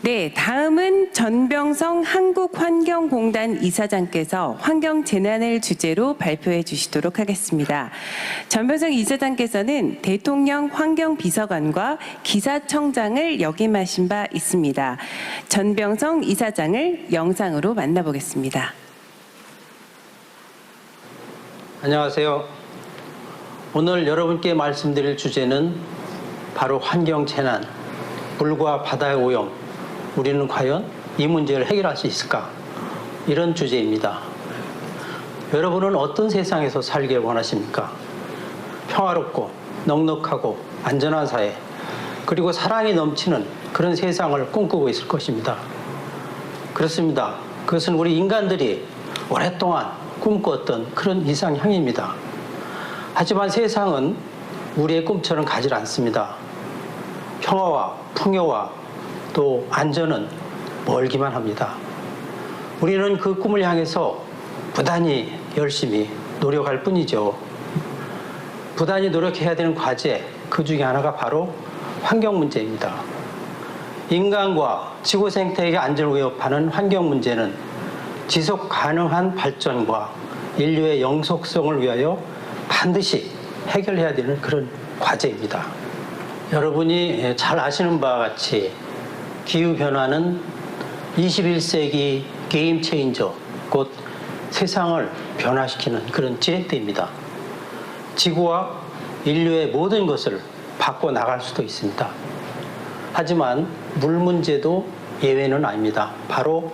네, 다음은 전병성 한국환경공단 이사장께서 환경재난을 주제로 발표해 주시도록 하겠습니다. 전병성 이사장께서는 대통령 환경비서관과 기사청장을 역임하신 바 있습니다. 전병성 이사장을 영상으로 만나보겠습니다. 안녕하세요. 오늘 여러분께 말씀드릴 주제는 바로 환경재난, 물과 바다의 오염, 우리는 과연 이 문제를 해결할 수 있을까? 이런 주제입니다. 여러분은 어떤 세상에서 살길 원하십니까? 평화롭고 넉넉하고 안전한 사회, 그리고 사랑이 넘치는 그런 세상을 꿈꾸고 있을 것입니다. 그렇습니다. 그것은 우리 인간들이 오랫동안 꿈꿨던 그런 이상향입니다. 하지만 세상은 우리의 꿈처럼 가지 않습니다. 평화와 풍요와 또 안전은 멀기만 합니다. 우리는 그 꿈을 향해서 부단히 열심히 노력할 뿐이죠. 부단히 노력해야 되는 과제, 그 중에 하나가 바로 환경 문제입니다. 인간과 지구 생태계의 안전을 위협하는 환경 문제는 지속 가능한 발전과 인류의 영속성을 위하여 반드시 해결해야 되는 그런 과제입니다. 여러분이 잘 아시는 바와 같이 기후변화는 21세기 게임 체인저, 곧 세상을 변화시키는 그런 지렛대입니다. 지구와 인류의 모든 것을 바꿔나갈 수도 있습니다. 하지만 물 문제도 예외는 아닙니다. 바로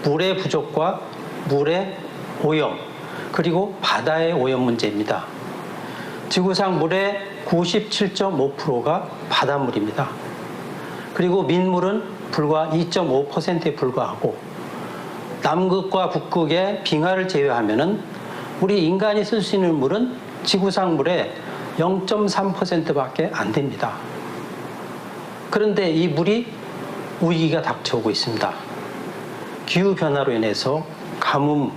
물의 부족과 물의 오염, 그리고 바다의 오염 문제입니다. 지구상 물의 97.5%가 바닷물입니다. 그리고 민물은 불과 2.5%에 불과하고 남극과 북극의 빙하를 제외하면은 우리 인간이 쓸 수 있는 물은 지구상 물의 0.3%밖에 안 됩니다. 그런데 이 물이 위기가 닥쳐오고 있습니다. 기후변화로 인해서 가뭄,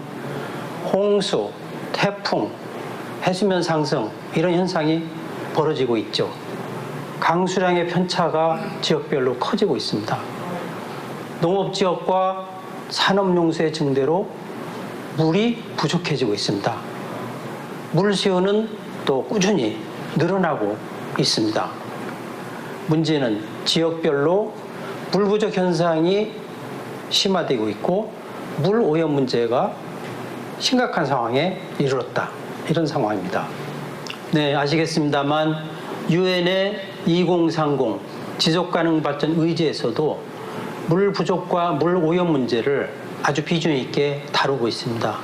홍수, 태풍, 해수면 상승 이런 현상이 벌어지고 있죠. 강수량의 편차가 지역별로 커지고 있습니다. 농업지역과 산업용수의 증대로 물이 부족해지고 있습니다. 물수요는 또 꾸준히 늘어나고 있습니다. 문제는 지역별로 물 부족 현상이 심화되고 있고 물 오염 문제가 심각한 상황에 이르렀다. 이런 상황입니다. 네, 아시겠습니다만 유엔의 2030 지속가능 발전 의지에서도 물 부족과 물 오염 문제를 아주 비중 있게 다루고 있습니다.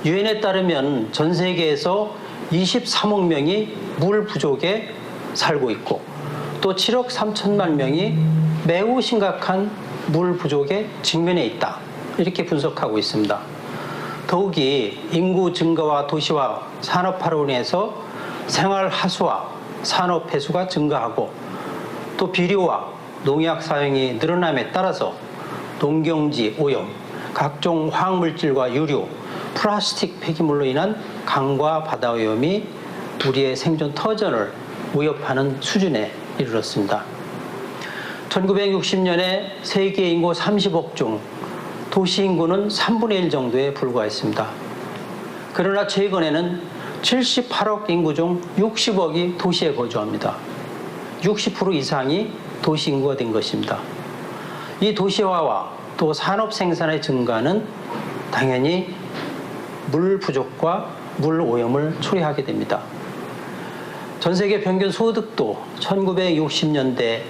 유엔에 따르면 전 세계에서 23억 명이 물 부족에 살고 있고 또 7억 3천만 명이 매우 심각한 물 부족에 직면해 있다. 이렇게 분석하고 있습니다. 더욱이 인구 증가와 도시화, 산업화로 인해서 생활 하수와 산업 폐수가 증가하고 또 비료와 농약 사용이 늘어남에 따라서 농경지 오염, 각종 화학물질과 유류, 플라스틱 폐기물로 인한 강과 바다 오염이 우리의 생존 터전을 위협하는 수준에 이르렀습니다. 1960년에 세계 인구 30억 중 도시 인구는 3분의 1 정도에 불과했습니다. 그러나 최근에는 78억 인구 중 60억이 도시에 거주합니다. 60% 이상이 도시 인구가 된 것입니다. 이 도시화와 또 산업 생산의 증가는 당연히 물 부족과 물 오염을 초래하게 됩니다. 전 세계 평균 소득도 1960년대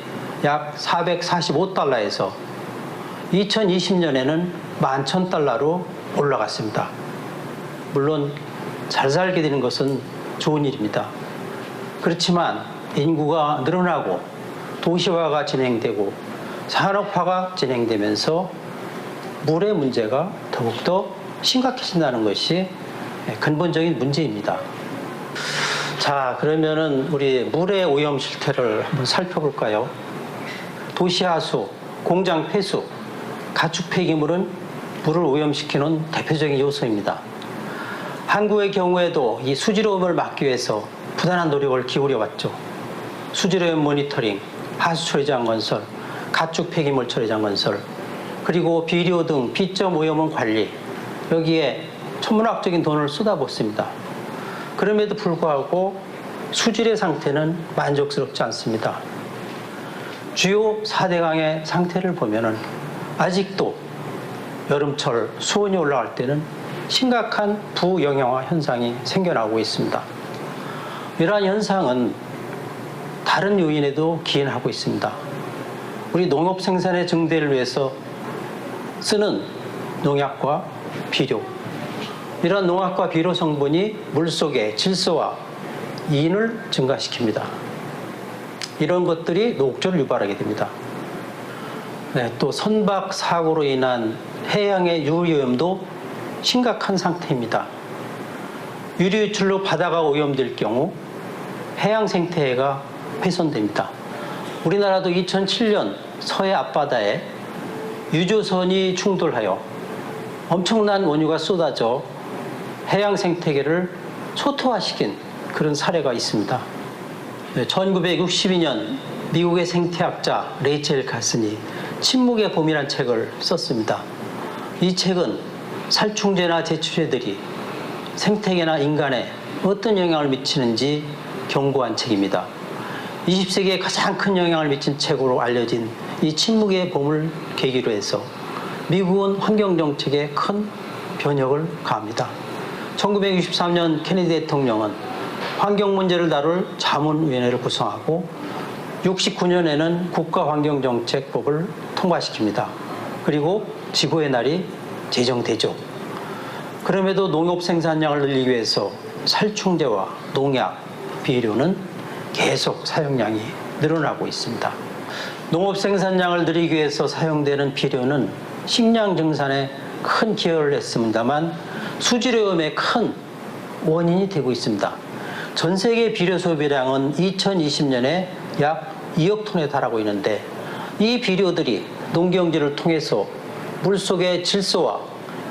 약 445달러에서 2020년에는 11,000달러로 올라갔습니다. 물론 잘 살게 되는 것은 좋은 일입니다. 그렇지만 인구가 늘어나고 도시화가 진행되고 산업화가 진행되면서 물의 문제가 더욱더 심각해진다는 것이 근본적인 문제입니다. 자, 그러면은 우리 물의 오염 실태를 한번 살펴볼까요? 도시하수, 공장 폐수, 가축 폐기물은 물을 오염시키는 대표적인 요소입니다. 한국의 경우에도 이 수질오염을 막기 위해서 부단한 노력을 기울여 왔죠. 수질오염 모니터링, 하수처리장 건설, 가축 폐기물 처리장 건설, 그리고 비료 등 비점 오염원 관리, 여기에 천문학적인 돈을 쏟아붓습니다. 그럼에도 불구하고 수질의 상태는 만족스럽지 않습니다. 주요 4대강의 상태를 보면은 아직도 여름철 수온이 올라갈 때는 심각한 부영양화 현상이 생겨나고 있습니다. 이러한 현상은 다른 요인에도 기인하고 있습니다. 우리 농업 생산의 증대를 위해서 쓰는 농약과 비료, 이러한 농약과 비료 성분이 물속의 질소와 인을 증가시킵니다. 이런 것들이 녹조를 유발하게 됩니다. 네, 또 선박 사고로 인한 해양의 유리오염도 심각한 상태입니다. 유리 유출로 바다가 오염될 경우 해양 생태계가 훼손됩니다. 우리나라도 2007년 서해 앞바다에 유조선이 충돌하여 엄청난 원유가 쏟아져 해양 생태계를 초토화시킨 그런 사례가 있습니다. 1962년 미국의 생태학자 레이첼 카슨이 침묵의 봄이라는 책을 썼습니다. 이 책은 살충제나 제초제들이 생태계나 인간에 어떤 영향을 미치는지 경고한 책입니다. 20세기에 가장 큰 영향을 미친 책으로 알려진 이 침묵의 봄을 계기로 해서 미국은 환경정책에 큰 변혁을 가합니다. 1963년 케네디 대통령은 환경 문제를 다룰 자문위원회를 구성하고 69년에는 국가환경정책법을 통과시킵니다. 그리고 지구의 날이 제정되죠. 그럼에도 농업 생산량을 늘리기 위해서 살충제와 농약, 비료는 계속 사용량이 늘어나고 있습니다. 농업 생산량을 늘리기 위해서 사용되는 비료는 식량 증산에 큰 기여를 했습니다만 수질오염의 큰 원인이 되고 있습니다. 전 세계 비료 소비량은 2020년에 약 2억 톤에 달하고 있는데 이 비료들이 농경지를 통해서 물속의 질소와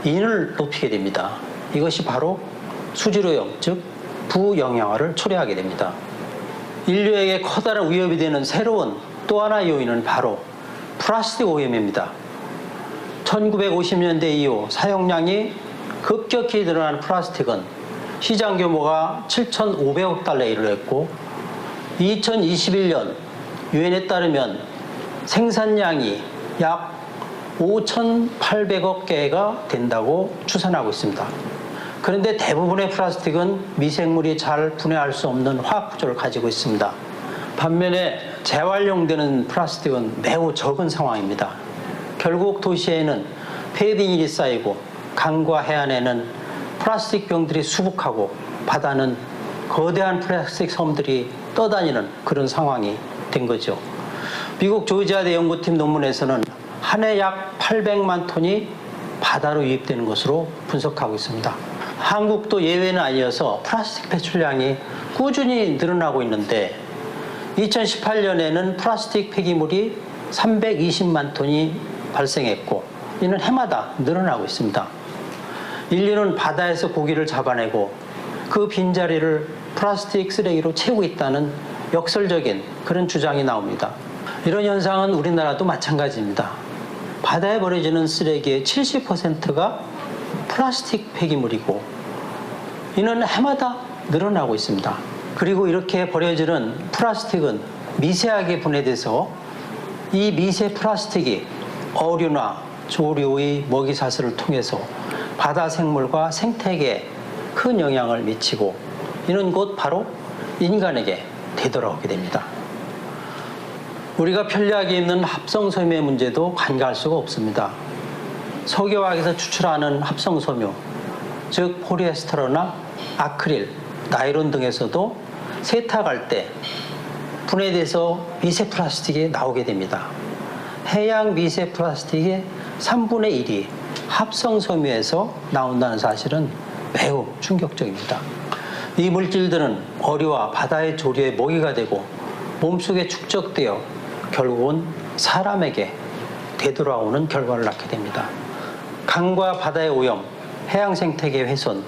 인을 높이게 됩니다. 이것이 바로 수질오염, 즉 부영양화를 초래하게 됩니다. 인류에게 커다란 위협이 되는 새로운 또 하나의 요인은 바로 플라스틱 오염입니다. 1950년대 이후 사용량이 급격히 늘어난 플라스틱은 시장 규모가 7,500억 달러에 이르렀고 2021년 유엔에 따르면 생산량이 약 5,800억 개가 된다고 추산하고 있습니다. 그런데 대부분의 플라스틱은 미생물이 잘 분해할 수 없는 화학 구조를 가지고 있습니다. 반면에 재활용되는 플라스틱은 매우 적은 상황입니다. 결국 도시에는 폐비닐이 쌓이고 강과 해안에는 플라스틱 병들이 수북하고 바다는 거대한 플라스틱 섬들이 떠다니는 그런 상황이 된 거죠. 미국 조지아대 연구팀 논문에서는 한 해 약 800만 톤이 바다로 유입되는 것으로 분석하고 있습니다. 한국도 예외는 아니어서 플라스틱 배출량이 꾸준히 늘어나고 있는데 2018년에는 플라스틱 폐기물이 320만 톤이 발생했고 이는 해마다 늘어나고 있습니다. 인류는 바다에서 고기를 잡아내고 그 빈자리를 플라스틱 쓰레기로 채우고 있다는 역설적인 그런 주장이 나옵니다. 이런 현상은 우리나라도 마찬가지입니다. 바다에 버려지는 쓰레기의 70%가 플라스틱 폐기물이고 이는 해마다 늘어나고 있습니다. 그리고 이렇게 버려지는 플라스틱은 미세하게 분해돼서 이 미세 플라스틱이 어류나 조류의 먹이사슬을 통해서 바다 생물과 생태계에 큰 영향을 미치고 이는 곧 바로 인간에게 되돌아오게 됩니다. 우리가 편리하게 입는 합성섬유의 문제도 간과할 수가 없습니다. 석유화학에서 추출하는 합성섬유, 즉 폴리에스테르나 아크릴, 나일론 등에서도 세탁할 때 분해돼서 미세 플라스틱이 나오게 됩니다. 해양 미세 플라스틱의 3분의 1이 합성섬유에서 나온다는 사실은 매우 충격적입니다. 이 물질들은 어류와 바다의 조류의 먹이가 되고 몸속에 축적되어 결국은 사람에게 되돌아오는 결과를 낳게 됩니다. 강과 바다의 오염, 해양 생태계 훼손,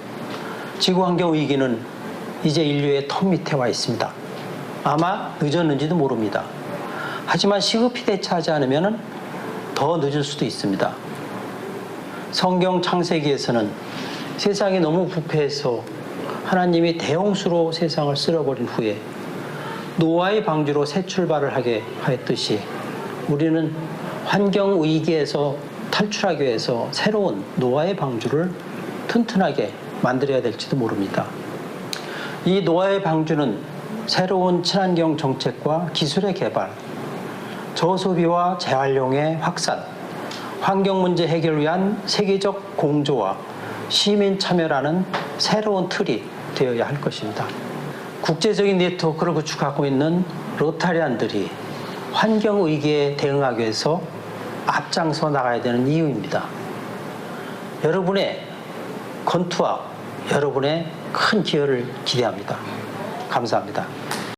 지구환경 위기는 이제 인류의 턱 밑에 와 있습니다. 아마 늦었는지도 모릅니다. 하지만 시급히 대처하지 않으면 더 늦을 수도 있습니다. 성경 창세기에서는 세상이 너무 부패해서 하나님이 대홍수로 세상을 쓸어버린 후에 노아의 방주로 새 출발을 하게 하였듯이 우리는 환경 위기에서 탈출하기 위해서 새로운 노아의 방주를 튼튼하게 만들어야 될지도 모릅니다. 이 노아의 방주는 새로운 친환경 정책과 기술의 개발, 저소비와 재활용의 확산, 환경 문제 해결을 위한 세계적 공조와 시민 참여라는 새로운 틀이 되어야 할 것입니다. 국제적인 네트워크를 구축하고 있는 로타리안들이 환경 위기에 대응하기 위해서 앞장서 나가야 되는 이유입니다. 여러분의 건투와 여러분의 큰 기여를 기대합니다. 감사합니다.